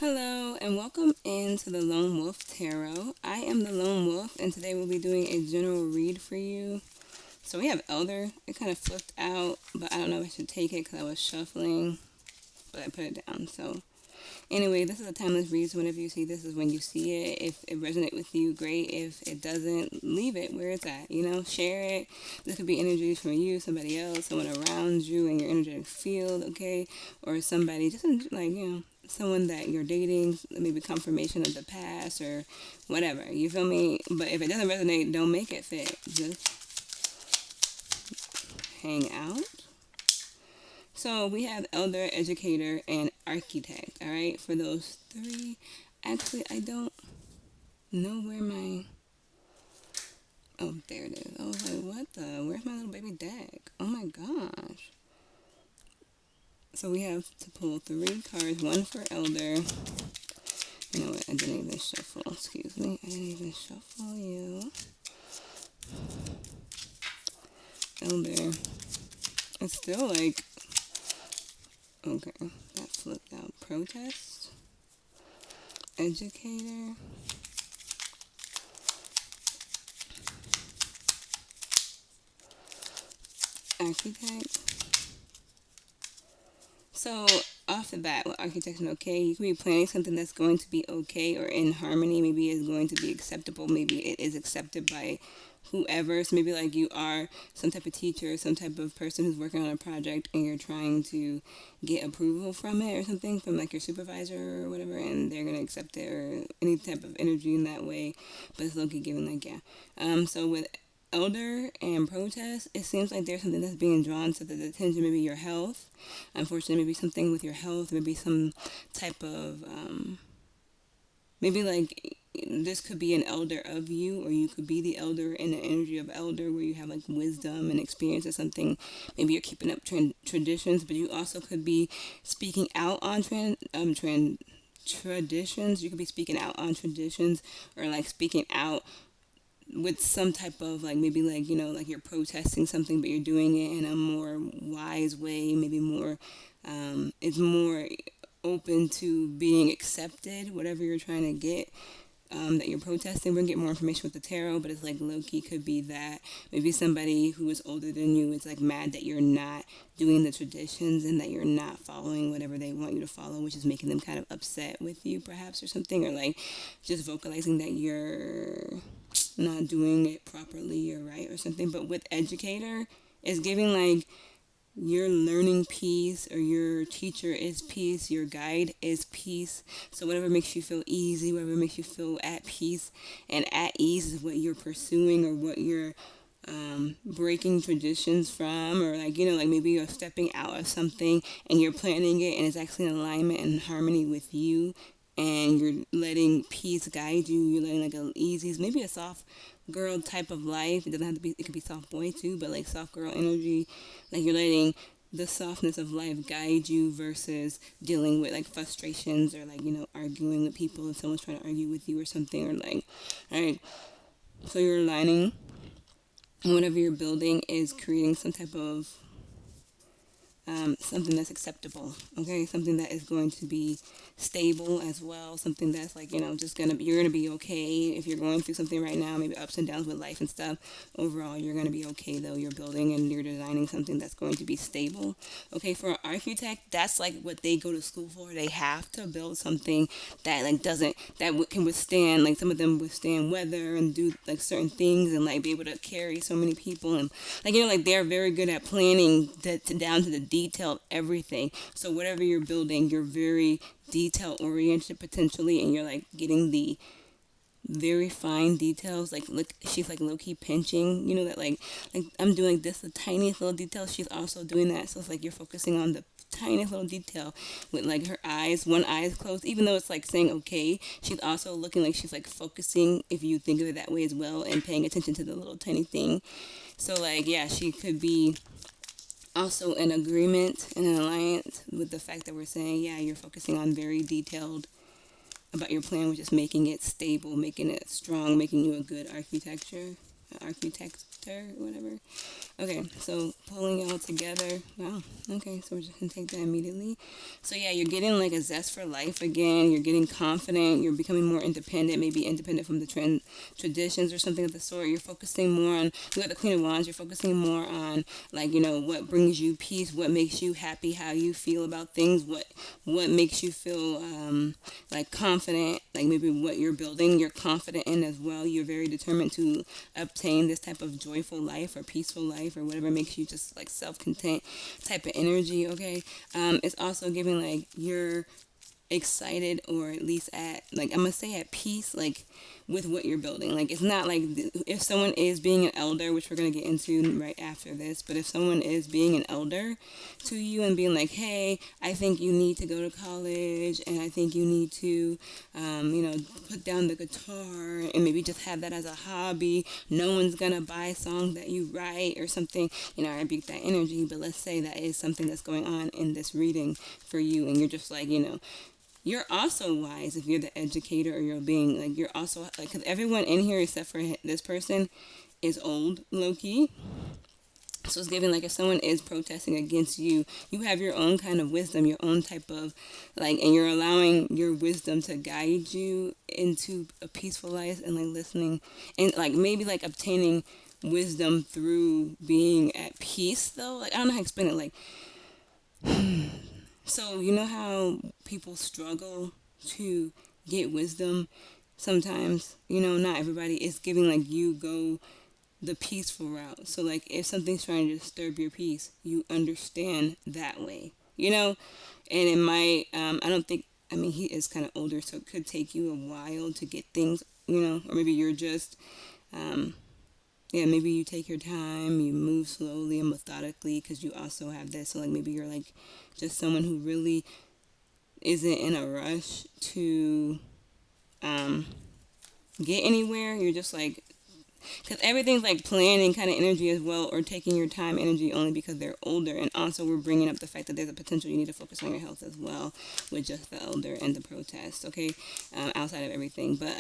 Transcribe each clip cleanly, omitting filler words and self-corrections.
Hello and welcome into the Lone Wolf Tarot. I am the Lone Wolf and today we'll be doing a general read for you. So we have Elder. It kind of flipped out, but I don't know if I should take it because I was shuffling, but I put it down. So anyway, this is a timeless read, so whenever you see this is when you see it. If it resonates with you, great. If it doesn't, leave it where it's at. Share it. This could be energies from you, somebody else, someone around you in your energetic field, okay? Or somebody just someone that you're dating, maybe confirmation of the past or whatever. You feel me? But if it doesn't resonate, don't make it fit. Just hang out. So we have elder, educator, and architect. All right, for those three. Actually, I don't know where my. Oh, there it is. I was like, what the? Where's my little baby deck? Oh my gosh. So we have to pull three cards. One for elder. You know what? I didn't even shuffle. Excuse me. I didn't even shuffle you. Elder. It's still like. Okay. That flipped out. Protest. Educator. Architect. So off the bat, with architect and okay, you could be planning something that's going to be okay or in harmony. Maybe it's going to be acceptable. Maybe it is accepted by whoever. So maybe like you are some type of teacher, some type of person who's working on a project, and you're trying to get approval from it or something from like your supervisor or whatever, and they're gonna accept it or any type of energy in that way. But it's looking given like yeah. So with elder and protest, it seems like there's something that's being drawn to the attention, maybe your health. Unfortunately, maybe something with your health, maybe some type of, maybe like this could be an elder of you, or you could be the elder in the energy of elder where you have like wisdom and experience or something. Maybe you're keeping up traditions, but you also could be speaking out on traditions. You could be speaking out on traditions or like speaking out with some type of like maybe like like you're protesting something but you're doing it in a more wise way, maybe more it's more open to being accepted, whatever you're trying to get, that you're protesting. We're gonna get more information with the tarot, but it's like low-key could be that maybe somebody who is older than you is like mad that you're not doing the traditions and that you're not following whatever they want you to follow, which is making them kind of upset with you perhaps or something, or like just vocalizing that you're not doing it properly or right or something. But with educator, it's giving like your learning peace, or your teacher is peace, your guide is peace. So whatever makes you feel easy, whatever makes you feel at peace and at ease is what you're pursuing, or what you're breaking traditions from, or like like maybe you're stepping out of something and you're planning it and it's actually in alignment and harmony with you, and you're letting peace guide you. You're letting like a easy, maybe a soft girl type of life. It doesn't have to be. It could be soft boy too, but like soft girl energy. Like you're letting the softness of life guide you versus dealing with like frustrations, or like arguing with people if someone's trying to argue with you or something, or like all right. So you're aligning, and whatever you're building is creating some type of something that's acceptable, okay? Something that is going to be stable as well. Something that's like, just gonna be, you're gonna be okay if you're going through something right now, maybe ups and downs with life and stuff. Overall, you're gonna be okay though. You're building and you're designing something that's going to be stable. Okay, for an architect, that's like what they go to school for. They have to build something that like doesn't, can withstand, like some of them withstand weather and do like certain things and like be able to carry so many people, and like like they're very good at planning down to the detail of everything. So whatever you're building, you're very detail oriented potentially, and you're like getting the very fine details. Like look, she's like low-key pinching, that like I'm doing this, the tiniest little detail, she's also doing that. So it's like you're focusing on the tiniest little detail with like her eyes, one eye is closed, even though it's like saying okay, she's also looking like she's like focusing, if you think of it that way as well, and paying attention to the little tiny thing. So like yeah, she could be also in agreement and an alliance with the fact that we're saying, yeah, you're focusing on very detailed about your plan, which is making it stable, making it strong, making you a good architecture, architector, whatever. Okay, so pulling it all together. Wow. Okay, so we're just gonna take that immediately. So yeah, you're getting like a zest for life again. You're getting confident. You're becoming more independent. Maybe independent from the traditions or something of the sort. You're focusing more on. You got the Queen of Wands. You're focusing more on like what brings you peace, what makes you happy, how you feel about things, what makes you feel like confident, like maybe what you're building. You're confident in as well. You're very determined to obtain this type of joyful life or peaceful life or whatever makes you just like self-content type of energy. Okay, it's also giving like you're excited or at least at like I'm gonna say at peace like with what you're building. Like it's not like if someone is being an elder, which we're gonna get into right after this, but if someone is being an elder to you and being like, hey, I think you need to go to college and I think you need to put down the guitar and maybe just have that as a hobby. No one's gonna buy songs that you write or something. I rebuke that energy, but let's say that is something that's going on in this reading for you and you're just like, you're also wise if you're the educator or you're being like you're also like because everyone in here except for this person is old low key. So it's giving like if someone is protesting against you, you have your own kind of wisdom, your own type of like, and you're allowing your wisdom to guide you into a peaceful life and like listening and like maybe like obtaining wisdom through being at peace though. Like I don't know how to explain it. Like so you know how people struggle to get wisdom sometimes, not everybody is giving like you go the peaceful route. So like if something's trying to disturb your peace, you understand that way, and it might I don't think I mean he is kind of older so it could take you a while to get things, or maybe you're just yeah, maybe you take your time, you move slowly and methodically because you also have this. So, like, maybe you're like just someone who really isn't in a rush to um, get anywhere. You're just like, because everything's like planning kind of energy as well, or taking your time energy only because they're older. And also, we're bringing up the fact that there's a potential you need to focus on your health as well with just the elder and the protest, okay, outside of everything. But,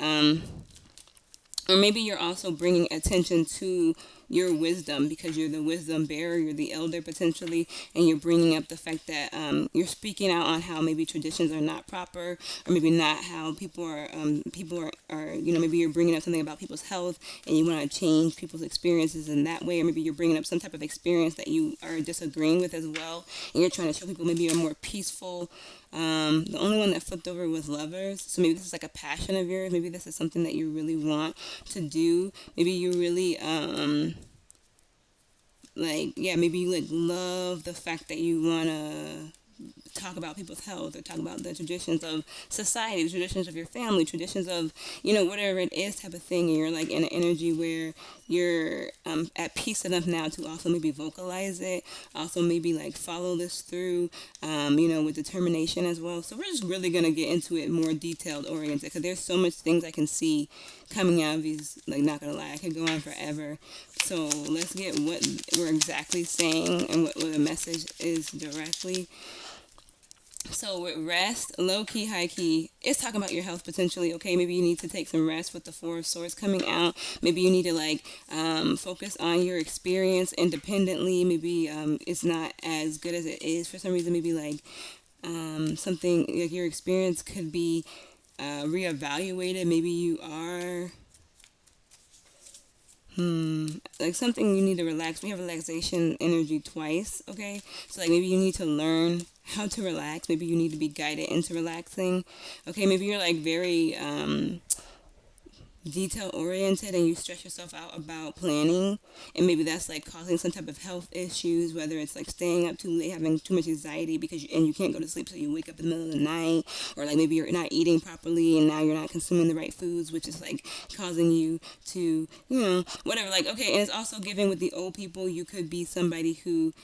or maybe you're also bringing attention to your wisdom because you're the wisdom bearer, you're the elder potentially, and you're bringing up the fact that you're speaking out on how maybe traditions are not proper, or maybe not how people are maybe you're bringing up something about people's health and you want to change people's experiences in that way, or maybe you're bringing up some type of experience that you are disagreeing with as well, and you're trying to show people maybe a more peaceful. The only one that flipped over was lovers. So maybe this is like a passion of yours. Maybe this is something that you really want to do. Maybe you really like yeah. Maybe you like love the fact that you wanna talk about people's health or talk about the traditions of society, the traditions of your family, traditions of, whatever it is type of thing. And you're like in an energy where you're at peace enough now to also maybe vocalize it, also maybe like follow this through, with determination as well. So we're just really going to get into it more detailed oriented because there's so much things I can see coming out of these, like not going to lie, I could go on forever. So let's get what we're exactly saying and what the message is directly. So with rest, low key, high key, it's talking about your health potentially. Okay, maybe you need to take some rest with the Four of Swords coming out. Maybe you need to like focus on your experience independently. Maybe it's not as good as it is for some reason. Maybe like something like your experience could be reevaluated. Maybe you are like something you need to relax. We have relaxation energy twice, okay? So like maybe you need to learn how to relax. Maybe you need to be guided into relaxing. Okay, maybe you're like very detail oriented and you stress yourself out about planning, and maybe that's like causing some type of health issues, whether it's like staying up too late, having too much anxiety because you can't go to sleep, so you wake up in the middle of the night, or like maybe you're not eating properly and now you're not consuming the right foods, which is like causing you to whatever, like okay. And it's also giving with the old people, you could be somebody who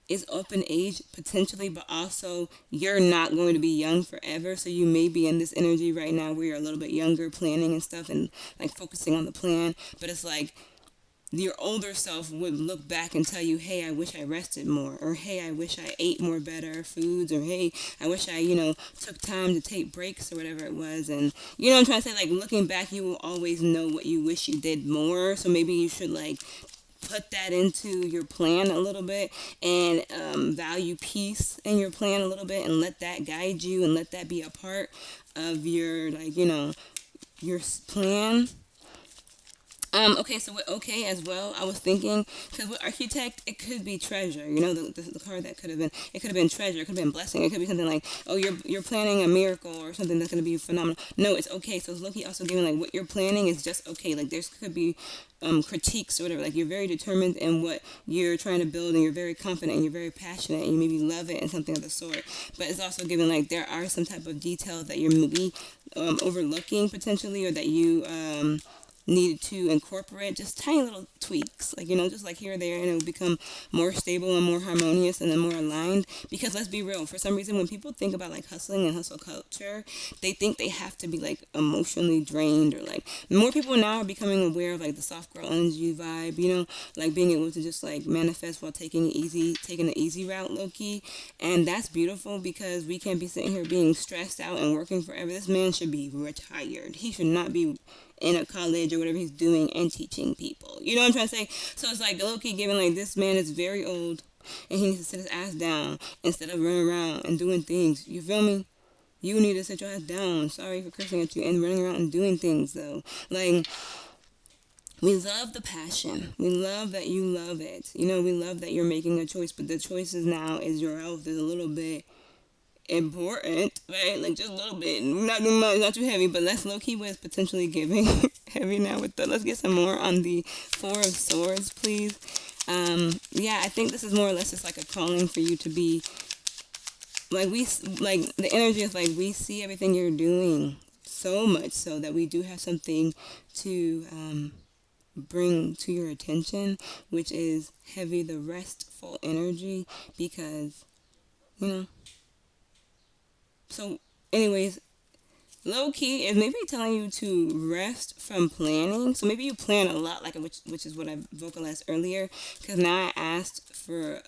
is up in age potentially, but also you're not going to be young forever. So you may be in this energy right now where you're a little bit younger, planning and stuff, and like focusing on the plan. But it's like your older self would look back and tell you, hey, I wish I rested more, or hey, I wish I ate more better foods, or hey, I wish I took time to take breaks or whatever it was. And you know what I'm trying to say, like looking back, you will always know what you wish you did more. So maybe you should like put that into your plan a little bit, and value peace in your plan a little bit, and let that guide you, and let that be a part of your, like, your plan. Okay, so with okay as well, I was thinking, because with architect, it could be treasure. The card that could have been, it could have been treasure, it could have been blessing, it could be something like, oh, you're planning a miracle or something that's going to be phenomenal. No, it's okay. So it's Loki also giving, like, what you're planning is just okay. Like, there's could be critiques or whatever. Like, you're very determined in what you're trying to build, and you're very confident, and you're very passionate, and you maybe love it and something of the sort. But it's also giving, like, there are some type of details that you're maybe overlooking potentially, or that you needed to incorporate, just tiny little tweaks, like, just like here or there, and it will become more stable and more harmonious and then more aligned. Because let's be real, for some reason, when people think about, like, hustling and hustle culture, they think they have to be, like, emotionally drained, or, like, more people now are becoming aware of, like, the soft girl energy vibe, like being able to just, like, manifest while taking the easy route, low key. And that's beautiful, because we can't be sitting here being stressed out and working forever. This man should be retired. He should not be in a college or whatever he's doing and teaching people. You know what I'm trying to say? So it's like low-key giving, like, this man is very old, and he needs to sit his ass down instead of running around and doing things. You feel me? You need to sit your ass down. Sorry for cursing at you, and running around and doing things, though. Like, we love the passion. We love that you love it. We love that you're making a choice, but the choices now is your health is a little bit important, right? Like, just a little bit, not too much, not too heavy. But let's low key with potentially giving heavy now with the. Let's get some more on the Four of Swords, please. Yeah, I think this is more or less just like a calling for you to be like, like, the energy is like, we see everything you're doing, so much so that we do have something to bring to your attention, which is heavy, the restful energy, because you know so, anyways, low key is maybe telling you to rest from planning. So maybe you plan a lot, like, which is what I vocalized earlier. Because now I asked for a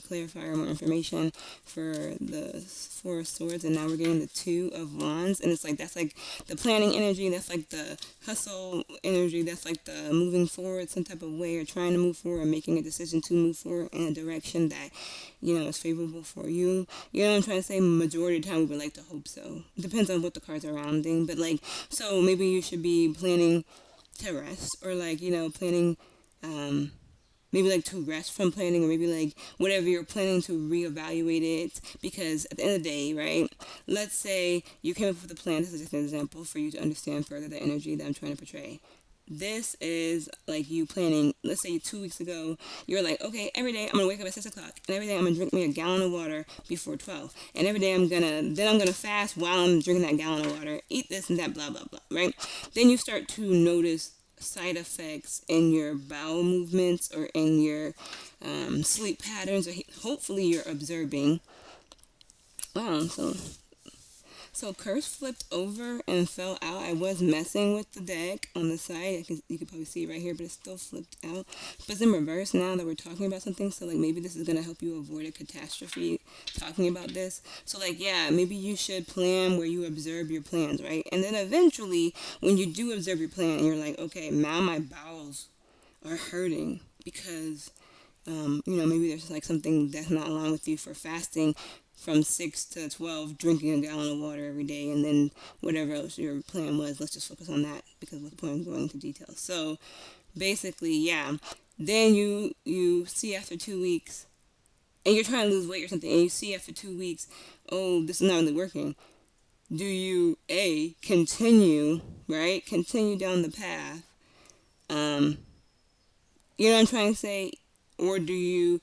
clarifier, more information for the Four of Swords, and now we're getting the Two of Wands, and it's like, that's like the planning energy. That's like the hustle energy. That's like the moving forward some type of way, or trying to move forward, or making a decision to move forward in a direction that is favorable for you. You know what I'm trying to say? Majority of the time, we would like to hope so. Depends on what the cards are surrounding, but, like, so maybe you should be planning to rest, or, like, planning, maybe, like, to rest from planning, or maybe, like, whatever you're planning, to reevaluate it. Because at the end of the day, right, let's say you came up with a plan. This is just an example for you to understand further the energy that I'm trying to portray. This is like you planning, let's say 2 weeks ago, you're like, okay, every day I'm going to wake up at 6 o'clock, and every day I'm going to drink me a gallon of water before 12. And every day I'm going to fast while I'm drinking that gallon of water, eat this and that, blah, blah, blah, right? Then you start to notice side effects in your bowel movements, or in your sleep patterns, or hopefully you're observing. Wow, so curse flipped over and fell out. I was messing with the deck on the side. You can probably see it right here, but it still flipped out. But it's in reverse now that we're talking about something. So, like, maybe this is going to help you avoid a catastrophe talking about this. So, like, yeah, maybe you should plan where you observe your plans, right? And then eventually, when you do observe your plan, and you're like, okay, now my bowels are hurting because, maybe there's, like, something that's not aligned with you for fasting from 6 to 12, drinking a gallon of water every day, and then whatever else your plan was. Let's just focus on that, because what's the point of going into details. So basically, yeah, then you see after 2 weeks, and you're trying to lose weight or something, and you see after 2 weeks, oh, this is not really working. Do you continue, right? Continue down the path. You know what I'm trying to say? Or do you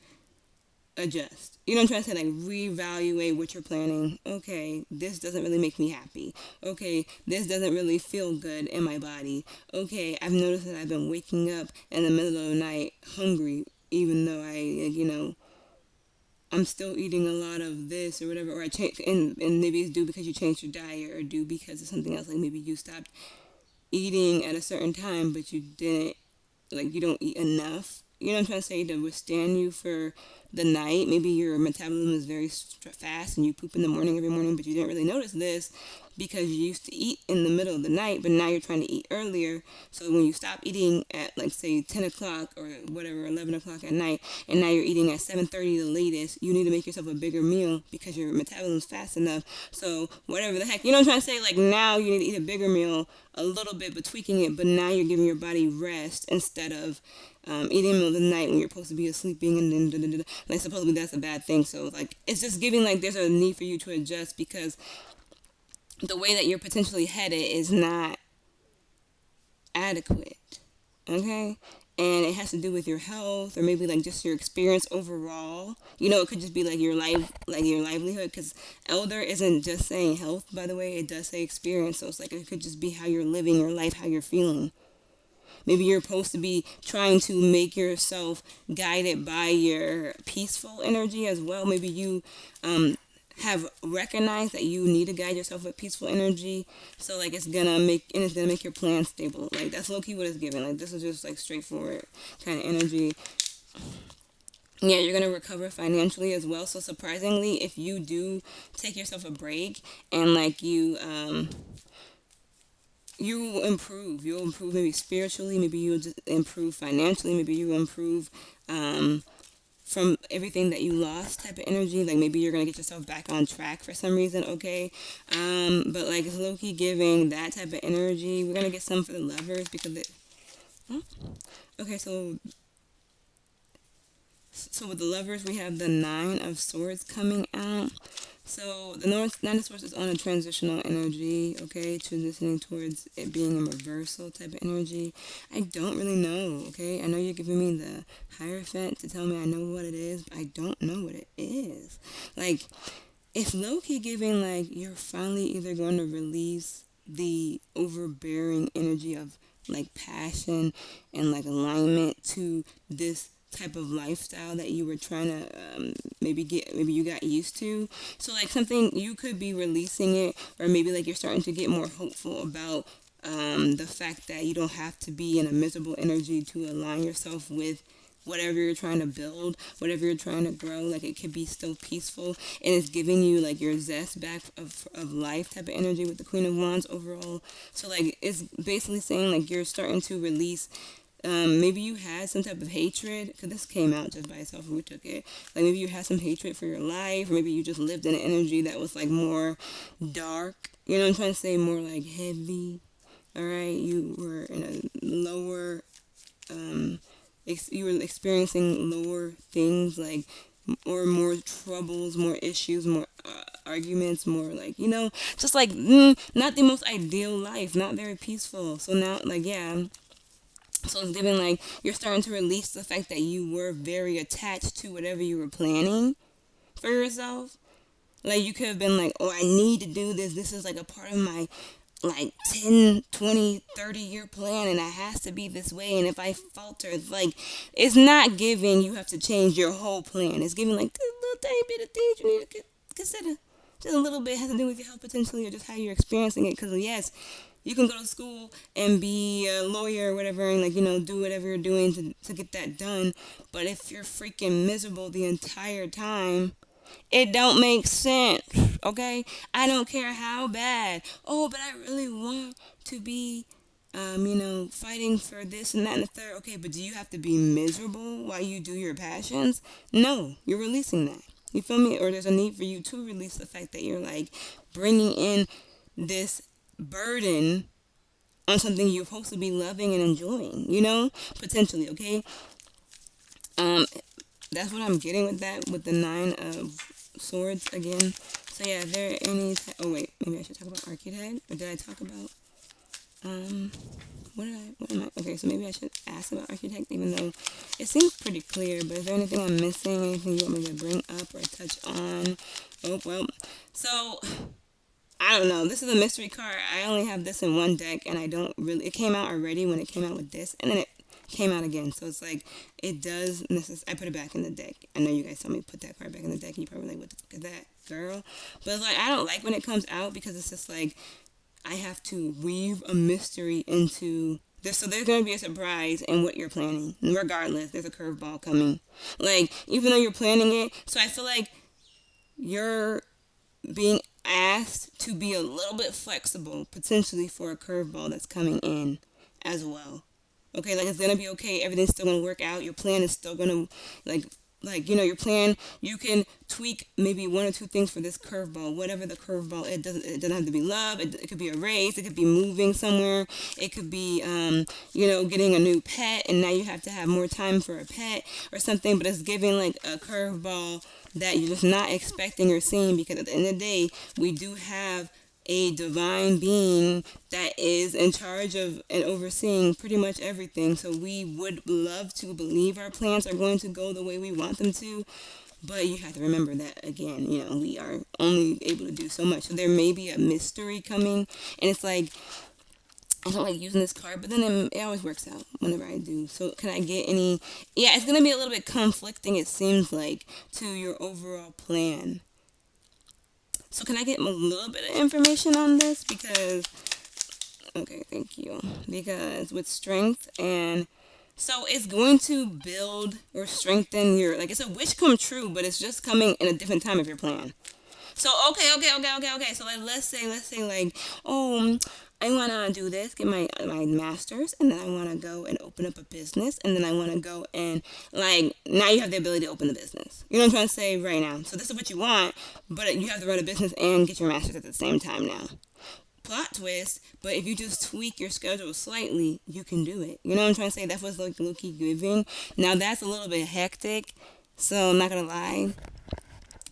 adjust? You know what I'm trying to say? Like, reevaluate what you're planning. Okay, this doesn't really make me happy. Okay, this doesn't really feel good in my body. Okay, I've noticed that I've been waking up in the middle of the night hungry, even though I'm still eating a lot of this or whatever. Or I change, and maybe it's due because you changed your diet, or due because of something else. Like, maybe you stopped eating at a certain time, but you didn't, like, you don't eat enough. You know what I'm trying to say? To withstand you for the night. Maybe your metabolism is very fast, and you poop in the morning every morning, but you didn't really notice this. because you used to eat in the middle of the night, but now you're trying to eat earlier. So when you stop eating at like say 10 o'clock or whatever, 11 o'clock at night, and now you're eating at 7:30 the latest, you need to make yourself a bigger meal because your metabolism's fast enough. So whatever the heck, you know what I'm trying to say? Like now you need to eat a bigger meal a little bit, but tweaking it. But now you're giving your body rest instead of eating in the middle of the night when you're supposed to be sleeping, and then like supposedly that's a bad thing. So like it's just giving like there's a need for you to adjust because the way that you're potentially headed is not adequate. Okay? And it has to do with your health or maybe like just your experience overall. You know, it could just be like your life, like your livelihood, because elder isn't just saying health, by the way, it does say experience. So it's like it could just be how you're living your life, how you're feeling. Maybe you're supposed to be trying to make yourself guided by your peaceful energy as well. Maybe you have recognized that you need to guide yourself with peaceful energy. So like it's gonna make your plan stable. Like that's low key what it's giving. Like this is just like straightforward kind of energy. Yeah, you're gonna recover financially as well. So surprisingly, if you do take yourself a break and like you will improve. You'll improve maybe spiritually. Maybe you'll just improve financially. Maybe you will improve from everything that you lost type of energy. Like maybe you're gonna get yourself back on track for some reason. Okay, but like it's low key giving that type of energy. We're gonna get some for the lovers because it. Huh? Okay, so with the lovers, we have the Nine of Swords coming out. So the Nine of Swords is on a transitional energy, okay, transitioning towards it being a reversal type of energy. I don't really know, okay. I know you're giving me the Hierophant to tell me I know what it is, but I don't know what it is. Like, it's low key giving like you're finally either going to release the overbearing energy of like passion and like alignment to this type of lifestyle that you were trying to maybe you got used to. So like something you could be releasing it, or maybe like you're starting to get more hopeful about the fact that you don't have to be in a miserable energy to align yourself with whatever you're trying to build, whatever you're trying to grow. Like it could be still peaceful, and it's giving you like your zest back of life type of energy with the Queen of Wands overall. So like it's basically saying like you're starting to release. Maybe you had some type of hatred, because this came out just by itself when we took it. Like maybe you had some hatred for your life, or maybe you just lived in an energy that was like more dark. You know what I'm trying to say? More like heavy. Alright? You were in a lower, you were experiencing lower things, like, or more troubles, more issues, more arguments, more like, just like, not the most ideal life, not very peaceful. So now, like, yeah. So it's giving like you're starting to release the fact that you were very attached to whatever you were planning for yourself. Like you could have been like, oh, I need to do this. This is like a part of my like 10, 20, 30-year plan, and it has to be this way. And if I falter, it's like, it's not giving you have to change your whole plan. It's giving like this little tiny bit of things you need to consider. Just a little bit has to do with your health potentially, or just how you're experiencing it. Because yes, you can go to school and be a lawyer or whatever, and like do whatever you're doing to get that done. But if you're freaking miserable the entire time, it don't make sense. Okay, I don't care how bad. Oh, but I really want to be fighting for this and that and the third. Okay, but do you have to be miserable while you do your passions? No, you're releasing that. You feel me? Or there's a need for you to release the fact that you're like bringing in this burden on something you're supposed to be loving and enjoying, potentially, okay? That's what I'm getting with that, with the Nine of Swords again. So yeah, if there are any, oh wait, maybe I should talk about Archetype, or did I talk about, what am I, okay, so maybe I should ask about Archetype, even though it seems pretty clear, but is there anything I'm missing, anything you want me to bring up or touch on? Oh, well, so I don't know. This is a mystery card. I only have this in one deck, and I don't really. It came out already when it came out with this, and then it came out again. So it's like it does. I put it back in the deck. I know you guys told me to put that card back in the deck, and you probably like, what the fuck is that, girl? But it's like I don't like when it comes out because it's just like I have to weave a mystery into this. So there's gonna be a surprise in what you're planning. Regardless, there's a curveball coming. Like even though you're planning it, so I feel like you're being asked to be a little bit flexible, potentially for a curveball that's coming in as well. Okay, like it's gonna be okay. Everything's still gonna work out. Your plan is still gonna like your plan. You can tweak maybe one or two things for this curveball, whatever the curveball. It doesn't have to be love. It could be a raise. It could be moving somewhere. It could be getting a new pet, and now you have to have more time for a pet or something. But it's giving like a curveball that you're just not expecting or seeing, because at the end of the day, we do have a divine being that is in charge of and overseeing pretty much everything. So we would love to believe our plans are going to go the way we want them to. But you have to remember that, again, we are only able to do so much. So there may be a mystery coming. And it's like, I don't like using this card, but then it always works out whenever I do. So can I get any? Yeah, it's going to be a little bit conflicting, it seems like, to your overall plan. So can I get a little bit of information on this? Because, okay, thank you. Because with strength, and so it's going to build or strengthen your, like, it's a wish come true, but it's just coming in a different time of your plan. So okay. So like, let's say like, oh, I want to do this, get my master's, and then I want to go and open up a business, and then I want to go and, like, now you have the ability to open the business. You know what I'm trying to say right now? So this is what you want, but you have to run a business and get your master's at the same time now. Plot twist, but if you just tweak your schedule slightly, you can do it. You know what I'm trying to say? That's what's like low-key giving. Now that's a little bit hectic, so I'm not gonna lie,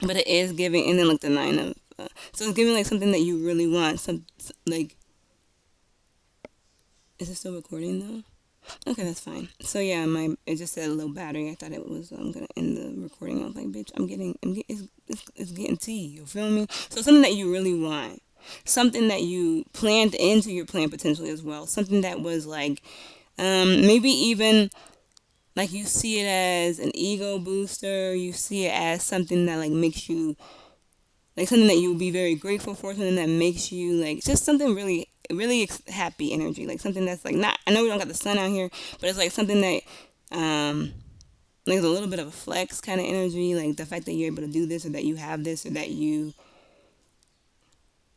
but it is giving. And then like the nine of, so it's giving like something that you really want. Some like, is it still recording though? Okay, that's fine. So yeah, it just said a low battery. I thought it was gonna end the recording. I was like, bitch, it's getting tea. You feel me? So something that you really want, something that you planned into your plan potentially as well. Something that was like, maybe even like you see it as an ego booster. You see it as something that like makes you, like something that you'll be very grateful for, something that makes you like just something really really happy energy, like something that's like, not, I know we don't got the sun out here, but it's like something that like a little bit of a flex kind of energy, like the fact that you're able to do this, or that you have this, or that you,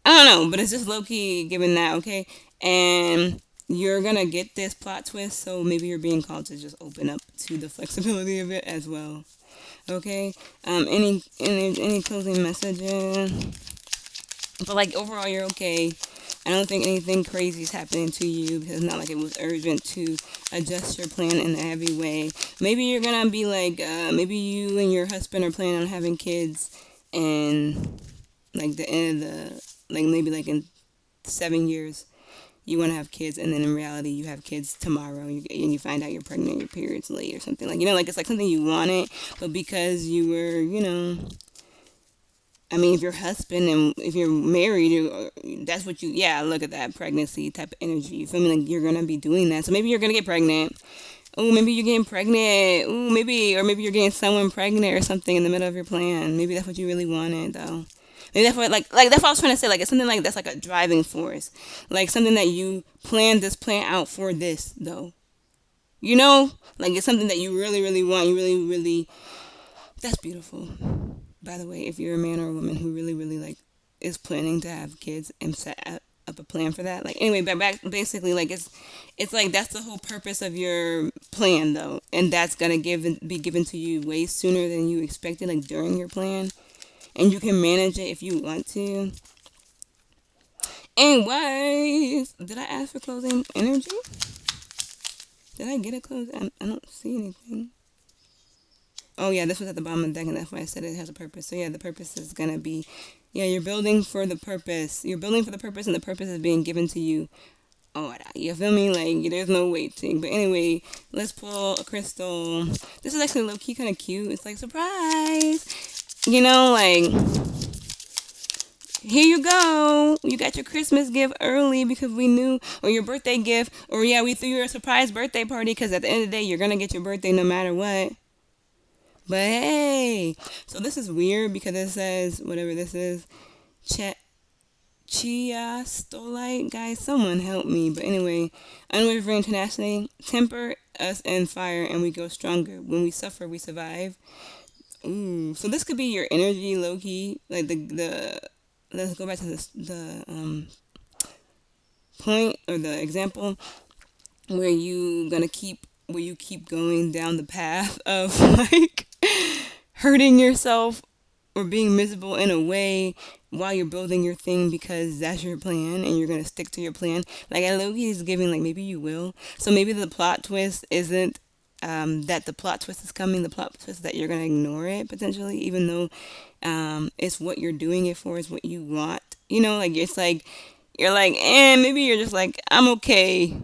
I don't know, but it's just low-key giving that. Okay, and you're gonna get this plot twist, so maybe you're being called to just open up to the flexibility of it as well. Okay, any closing messages? But like overall, you're okay. I don't think anything crazy is happening to you, because it's not like it was urgent to adjust your plan in a heavy way. Maybe you're gonna be like, maybe you and your husband are planning on having kids, and like the end of the, like maybe like in 7 years, you want to have kids, and then in reality you have kids tomorrow, and you find out you're pregnant, your period's late or something, like, like it's like something you wanted, but because you were, I mean, if you're husband and if you're married, that's what you, yeah, look at that pregnancy type of energy. You feel me? Like you're going to be doing that. So maybe you're going to get pregnant. Oh, maybe you're getting pregnant. Ooh, maybe you're getting someone pregnant or something in the middle of your plan. Maybe that's what you really wanted, though. Maybe that's what, like that's what I was trying to say. Like, it's something like that's like a driving force. Like something that you planned this plan out for this, though. Like it's something that you really, really want. You really, really, that's beautiful. By the way, if you're a man or a woman who really, really like is planning to have kids and set up a plan for that, like anyway, but back basically, like it's like that's the whole purpose of your plan, though, and that's gonna be given to you way sooner than you expected, like during your plan, and you can manage it if you want to. Anyways, did I ask for closing energy? Did I get a close? I don't see anything. Oh yeah, this was at the bottom of the deck, and that's why I said it has a purpose. So yeah, the purpose is gonna be, yeah, you're building for the purpose. You're building for the purpose, and the purpose is being given to you. Oh, you feel me? Like there's no waiting. But anyway, let's pull a crystal. This is actually low key kind of cute. It's like surprise. Like here you go. You got your Christmas gift early because we knew, or your birthday gift, or yeah, we threw you a surprise birthday party because at the end of the day, you're gonna get your birthday no matter what. But hey, so this is weird because it says, whatever this is, chiastolite. Guys, someone help me. But anyway, unwavering tenacity, temper us in fire and we go stronger. When we suffer, we survive. Ooh, so this could be your energy, low-key, like the let's go back to the point or the example where you keep going down the path of like hurting yourself or being miserable in a way while you're building your thing because that's your plan and you're gonna stick to your plan. Like I Loki is giving like maybe you will. So maybe the plot twist isn't that the plot twist is coming. The plot twist is that you're gonna ignore it potentially, even though it's what you're doing it for, is what you want. You know, like it's like you're like, and maybe you're just like, I'm okay.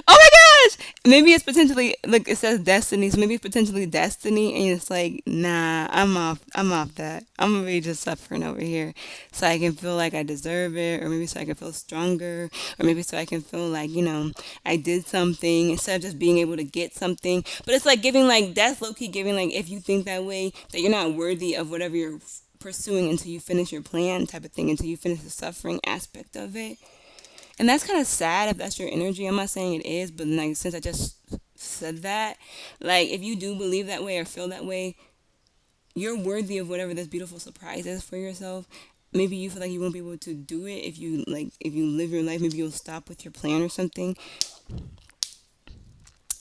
Oh my gosh! Maybe it's potentially like it says destiny, so maybe it's potentially destiny, and it's like, nah, I'm off. I'm off that. I'm gonna be just suffering over here, so I can feel like I deserve it, or maybe so I can feel stronger, or maybe so I can feel like I did something instead of just being able to get something. But it's like giving like that's low key giving like if you think that way that you're not worthy of whatever you're pursuing until you finish your plan type of thing until you finish the suffering aspect of it, and that's kind of sad if that's your energy. I'm not saying it is, but like since I just said that, like if you do believe that way or feel that way, you're worthy of whatever this beautiful surprise is for yourself. Maybe you feel like you won't be able to do it if you live your life. Maybe you'll stop with your plan or something.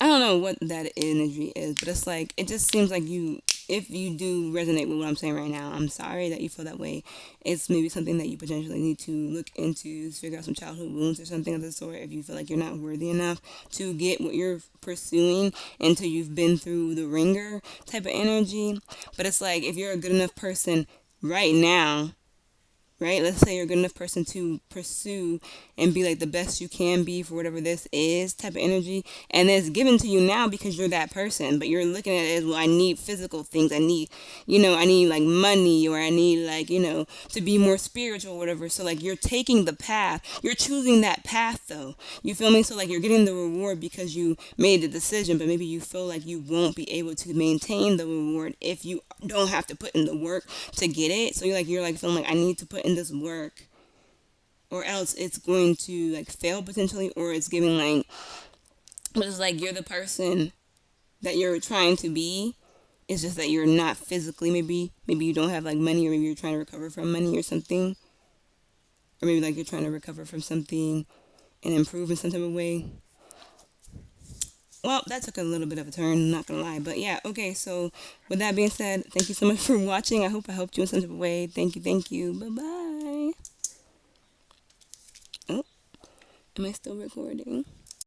I don't know what that energy is, but it's like it just seems like you. If you do resonate with what I'm saying right now, I'm sorry that you feel that way. It's maybe something that you potentially need to look into, figure out some childhood wounds or something of the sort. If you feel like you're not worthy enough to get what you're pursuing until you've been through the ringer type of energy. But it's like if you're a good enough person right now, right? Let's say you're a good enough person to pursue and be like the best you can be for whatever this is type of energy. And it's given to you now because you're that person. But you're looking at it as, well, I need physical things. I need, I need like money or I need like, to be more spiritual or whatever. So like you're taking the path. You're choosing that path though. You feel me? So like you're getting the reward because you made the decision, but maybe you feel like you won't be able to maintain the reward if you don't have to put in the work to get it. So you're like feeling like I need to put in this work or else it's going to like fail potentially, or it's giving like, but it's like you're the person that you're trying to be. It's just that you're not physically, maybe you don't have like money, or maybe you're trying to recover from money or something, or maybe like you're trying to recover from something and improve in some type of way. Well, that took a little bit of a turn, not gonna lie. But yeah, okay, so with that being said, thank you so much for watching. I hope I helped you in some type of way. Thank you, thank you. Bye bye. Oh, am I still recording?